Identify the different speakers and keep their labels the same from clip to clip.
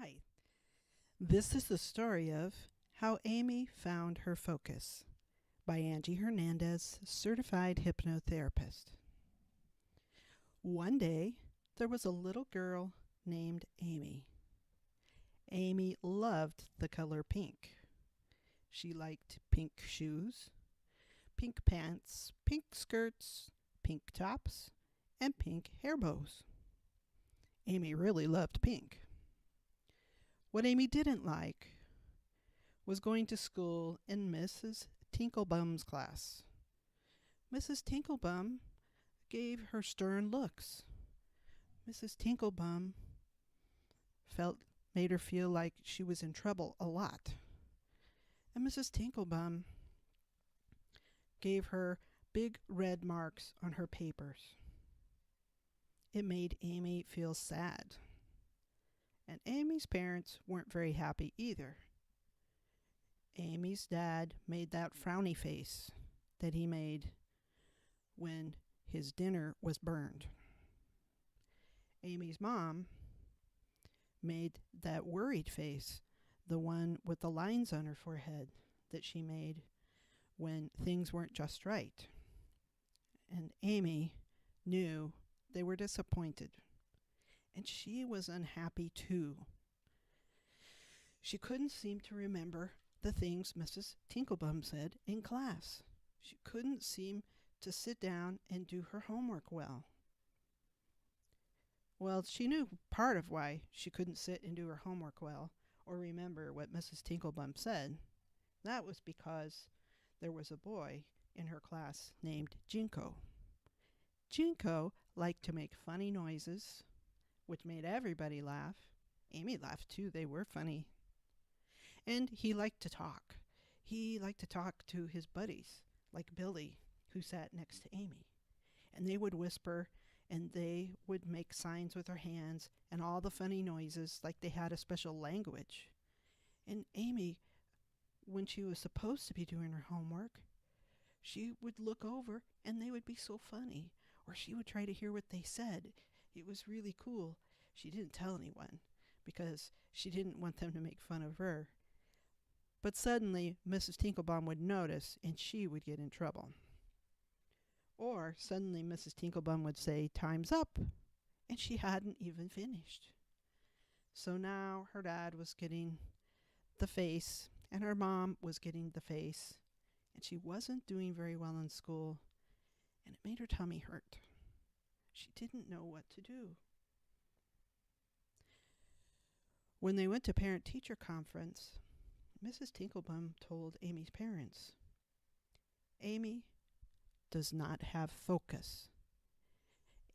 Speaker 1: Hi. This is the story of How Amy Found Her Focus by Angie Hernandez, certified hypnotherapist. One day, there was a little girl named Amy. Amy loved the color pink. She liked pink shoes, pink pants, pink skirts, pink tops, and pink hair bows. Amy really loved pink. What Amy didn't like was going to school in Mrs. Tinklebum's class. Mrs. Tinklebum gave her stern looks. Mrs. Tinklebum made her feel like she was in trouble a lot. And Mrs. Tinklebum gave her big red marks on her papers. It made Amy feel sad. And Amy's parents weren't very happy either. Amy's dad made that frowny face that he made when his dinner was burned. Amy's mom made that worried face, the one with the lines on her forehead that she made when things weren't just right. And Amy knew they were disappointed. And she was unhappy too. She couldn't seem to remember the things Mrs. Tinklebum said in class. She couldn't seem to sit down and do her homework well. Well, she knew part of why she couldn't sit and do her homework well or remember what Mrs. Tinklebum said. That was because there was a boy in her class named Jinko. Jinko liked to make funny noises, which made everybody laugh. Amy laughed too, they were funny. And he liked to talk. He liked to talk to his buddies, like Billy, who sat next to Amy. And they would whisper, and they would make signs with their hands, and all the funny noises, like they had a special language. And Amy, when she was supposed to be doing her homework, she would look over, and they would be so funny. Or she would try to hear what they said. It was really cool. She didn't tell anyone because she didn't want them to make fun of her. But suddenly, Mrs. Tinklebum would notice and she would get in trouble. Or suddenly Mrs. Tinklebum would say, "Time's up," and she hadn't even finished. So now her dad was getting the face and her mom was getting the face, and she wasn't doing very well in school, and it made her tummy hurt. She didn't know what to do. When they went to parent-teacher conference, Mrs. Tinklebum told Amy's parents, "Amy does not have focus.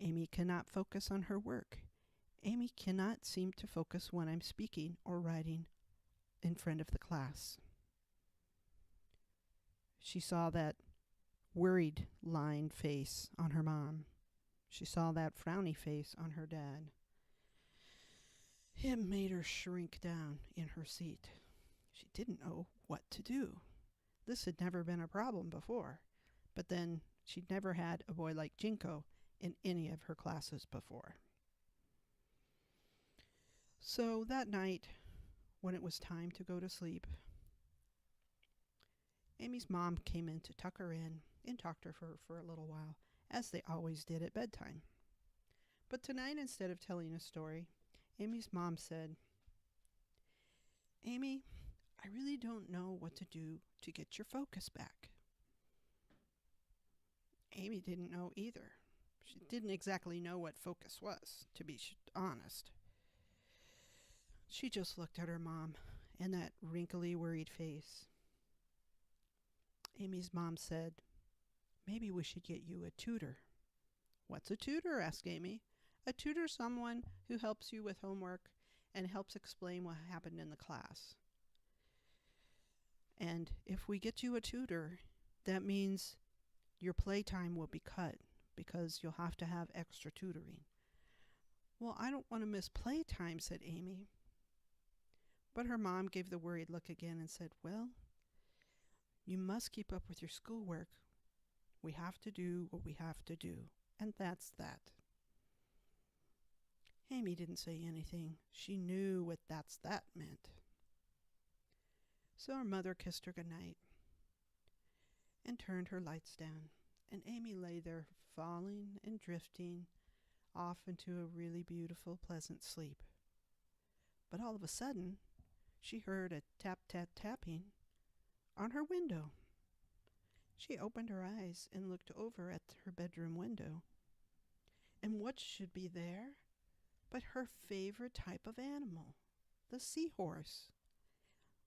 Speaker 1: Amy cannot focus on her work. Amy cannot seem to focus when I'm speaking or writing in front of the class." She saw that worried lined face on her mom. She saw that frowny face on her dad. It made her shrink down in her seat. She didn't know what to do. This had never been a problem before, but then she'd never had a boy like Jinko in any of her classes before. So that night, when it was time to go to sleep, Amy's mom came in to tuck her in and talked to her for a little while, as they always did at bedtime. But tonight, instead of telling a story, Amy's mom said, "Amy, I really don't know what to do to get your focus back." Amy didn't know either. She didn't exactly know what focus was, to be honest. She just looked at her mom and that wrinkly, worried face. Amy's mom said, "Maybe we should get you a tutor." "What's a tutor?" asked Amy. "A tutor's someone who helps you with homework and helps explain what happened in the class. And if we get you a tutor, that means your playtime will be cut because you'll have to have extra tutoring." "Well, I don't want to miss playtime," said Amy. But her mom gave the worried look again and said, "Well, you must keep up with your schoolwork. We have to do what we have to do, and that's that." Amy didn't say anything. She knew what that meant. So her mother kissed her goodnight and turned her lights down, and Amy lay there falling and drifting off into a really beautiful, pleasant sleep. But all of a sudden, she heard a tap, tap, tapping on her window. She opened her eyes and looked over at her bedroom window. And what should be there but her favorite type of animal, the seahorse.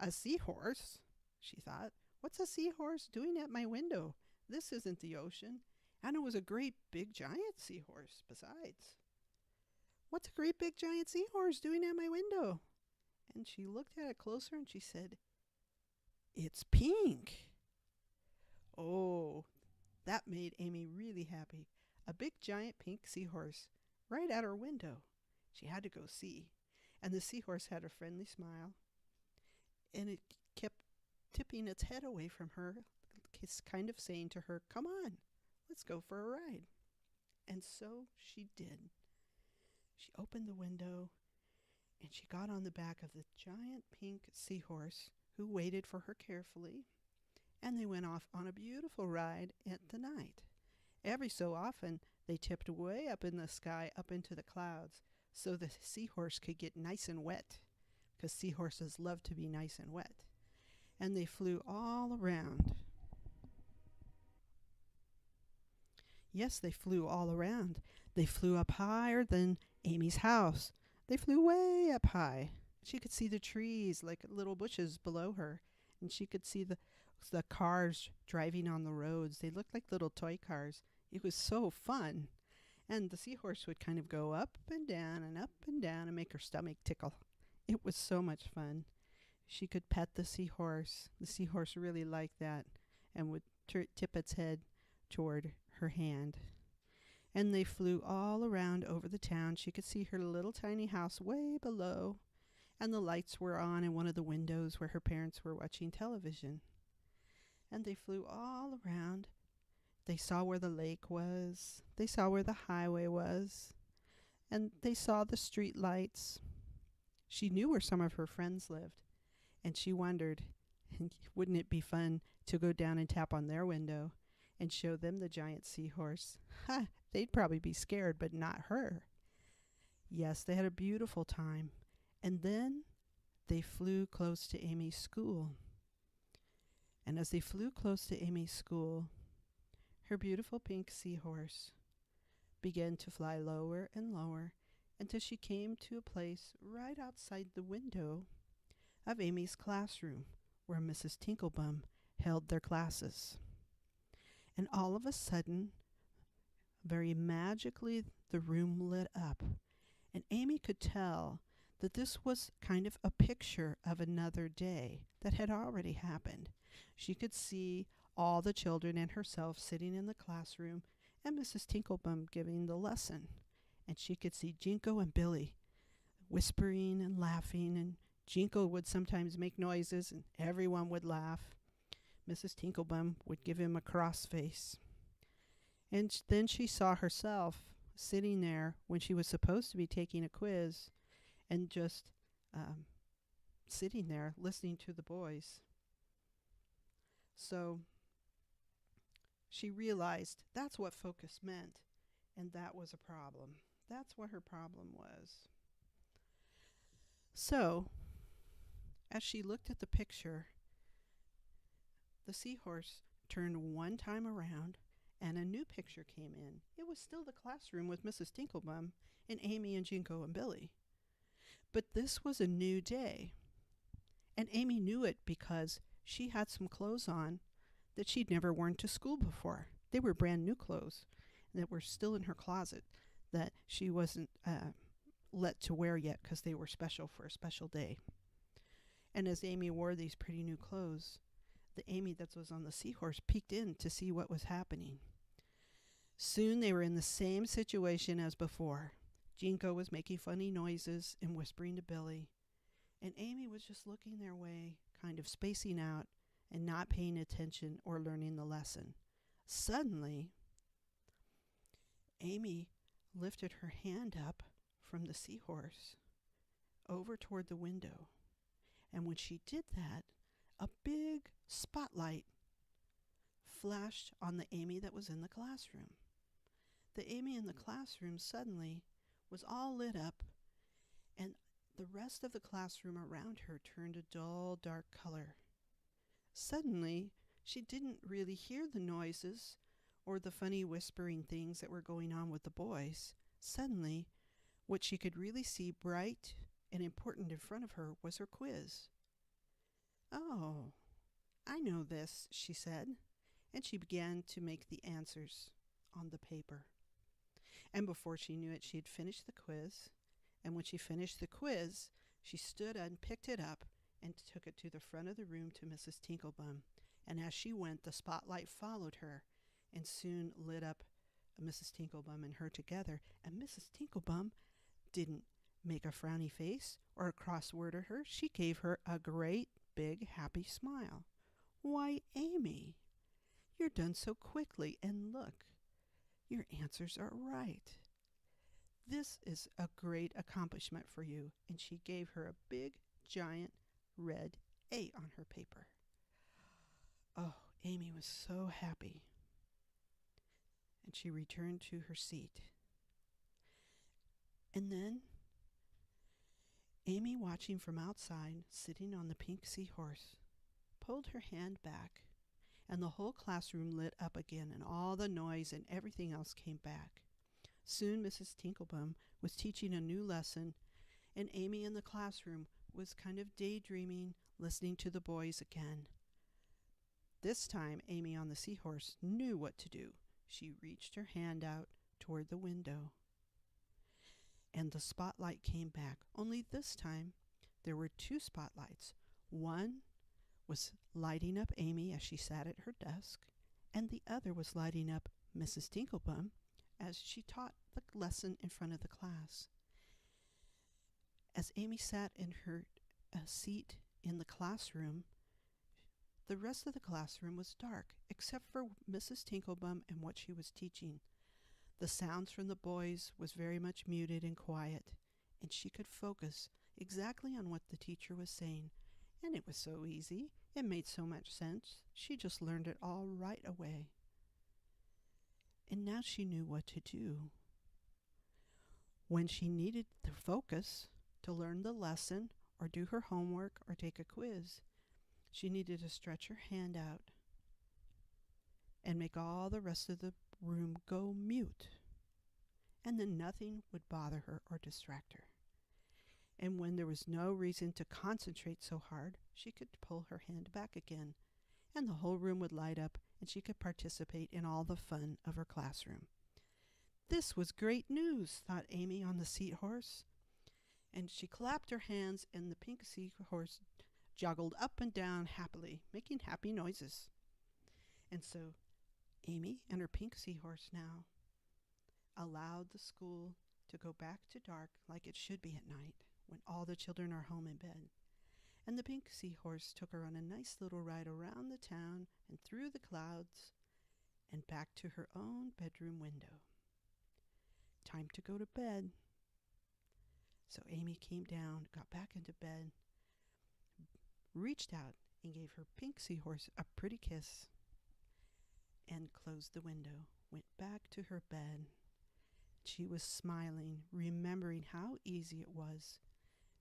Speaker 1: A seahorse? She thought. What's a seahorse doing at my window? This isn't the ocean. And it was a great big giant seahorse besides. What's a great big giant seahorse doing at my window? And she looked at it closer and she said, It's pink. Oh, that made Amy really happy. A big giant pink seahorse right at her window. She had to go see. And the seahorse had a friendly smile. And it kept tipping its head away from her, kind of saying to her, Come on, let's go for a ride. And so she did. She opened the window and she got on the back of the giant pink seahorse, who waited for her carefully, and they went off on a beautiful ride at the night. Every so often, they tipped way up in the sky, up into the clouds, so the seahorse could get nice and wet, because seahorses love to be nice and wet. And they flew all around. Yes, they flew all around. They flew up higher than Amy's house. They flew way up high. She could see the trees like little bushes below her, and she could see the cars driving on the roads. They looked like little toy cars. It was so fun. And the seahorse would kind of go up and down and make her stomach tickle. It was so much fun. She could pet the seahorse. The seahorse really liked that and would tip its head toward her hand. And they flew all around over the town. She could see her little tiny house way below, and the lights were on in one of the windows where her parents were watching television. And they flew all around. They saw where the lake was. They saw where the highway was. And they saw the street lights. She knew where some of her friends lived. And she wondered, wouldn't it be fun to go down and tap on their window and show them the giant seahorse? Ha! They'd probably be scared, but not her. Yes, they had a beautiful time. And then they flew close to Amy's school. And as they flew close to Amy's school, her beautiful pink seahorse began to fly lower and lower until she came to a place right outside the window of Amy's classroom where Mrs. Tinklebum held their classes. And all of a sudden, very magically, the room lit up, and Amy could tell that this was kind of a picture of another day that had already happened. She could see all the children and herself sitting in the classroom and Mrs. Tinklebum giving the lesson. And she could see Jinko and Billy whispering and laughing, and Jinko would sometimes make noises and everyone would laugh. Mrs. Tinklebum would give him a cross face. And then she saw herself sitting there when she was supposed to be taking a quiz and just sitting there listening to the boys. So she realized that's what focus meant, and that was a problem. That's what her problem was. So, as she looked at the picture, the seahorse turned one time around, and a new picture came in. It was still the classroom with Mrs. Tinklebum and Amy and Jinko and Billy. But this was a new day, and Amy knew it because she had some clothes on that she'd never worn to school before. They were brand new clothes that were still in her closet that she wasn't let to wear yet because they were special for a special day. And as Amy wore these pretty new clothes, the Amy that was on the seahorse peeked in to see what was happening. Soon they were in the same situation as before. Jinko was making funny noises and whispering to Billy, and Amy was just looking their way, kind of spacing out and not paying attention or learning the lesson. Suddenly, Amy lifted her hand up from the seahorse over toward the window. And when she did that, a big spotlight flashed on the Amy that was in the classroom. The Amy in the classroom suddenly was all lit up, and the rest of the classroom around her turned a dull, dark color. Suddenly, she didn't really hear the noises or the funny whispering things that were going on with the boys. Suddenly, what she could really see bright and important in front of her was her quiz. "Oh, I know this," she said, and she began to make the answers on the paper. And before she knew it, she had finished the quiz. And when she finished the quiz, she stood and picked it up and took it to the front of the room to Mrs. Tinklebum. And as she went, the spotlight followed her and soon lit up Mrs. Tinklebum and her together. And Mrs. Tinklebum didn't make a frowny face or a cross word at her. She gave her a great, big, happy smile. "Why, Amy, you're done so quickly, and look, your answers are right. This is a great accomplishment for you." And she gave her a big, giant, red A on her paper. Oh, Amy was so happy. And she returned to her seat. And then Amy, watching from outside, sitting on the pink seahorse, pulled her hand back, and the whole classroom lit up again, and all the noise and everything else came back. Soon Mrs. Tinklebum was teaching a new lesson, and Amy in the classroom was kind of daydreaming, listening to the boys again. This time, Amy on the seahorse knew what to do. She reached her hand out toward the window, and the spotlight came back. Only this time, there were two spotlights. One was lighting up Amy as she sat at her desk, and the other was lighting up Mrs. Tinklebum as she taught the lesson in front of the class. As Amy sat in her seat in the classroom, the rest of the classroom was dark, except for Mrs. Tinklebum and what she was teaching. The sounds from the boys was very much muted and quiet, and she could focus exactly on what the teacher was saying. And it was so easy. It made so much sense. She just learned it all right away. And now she knew what to do. When she needed to focus to learn the lesson or do her homework or take a quiz, she needed to stretch her hand out and make all the rest of the room go mute. And then nothing would bother her or distract her. And when there was no reason to concentrate so hard, she could pull her hand back again, and the whole room would light up, and she could participate in all the fun of her classroom. This was great news, thought Amy on the seahorse. And she clapped her hands, and the pink seahorse joggled up and down happily, making happy noises. And so Amy and her pink seahorse now allowed the school to go back to dark like it should be at night when all the children are home in bed. And the pink seahorse took her on a nice little ride around the town and through the clouds and back to her own bedroom window. Time to go to bed. So Amy came down, got back into bed, reached out and gave her pink seahorse a pretty kiss, and closed the window, went back to her bed. She was smiling, remembering how easy it was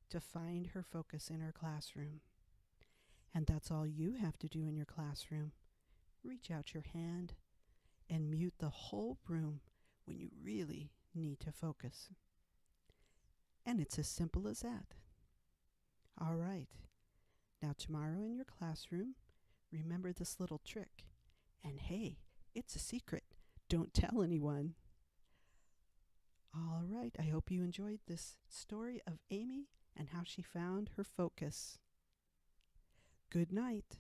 Speaker 1: to find her focus in her classroom. And that's all you have to do in your classroom. Reach out your hand and mute the whole room when you really need to focus. And it's as simple as that. All right. Now tomorrow in your classroom, remember this little trick. And hey, it's a secret. Don't tell anyone. All right. I hope you enjoyed this story of Amy and how she found her focus. Good night.